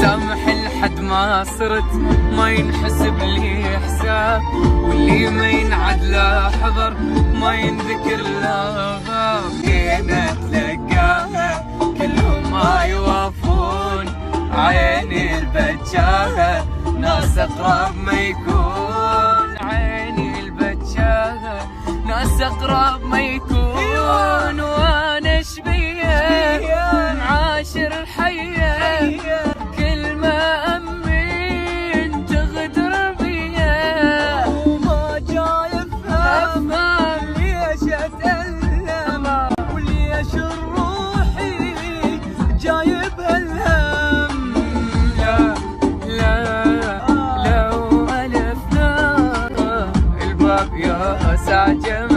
سامح لحد ما صرت ما ينحسب لي حساب، واللي ما ينعد له حضر ما ينذكر له غاب. جينا تلقاها كلهم ما يوافون، عيني البجاهة ناس اقرب ما يكون، عيني البجاهة ناس اقرب ما يكون. وانا شبيه معاشر الحية، كل ما امين تغدر بيا، وما جاي افهم ليش اتألم، وليش روحي جايب الهم. لا لو ألفنا الباب يا ساجم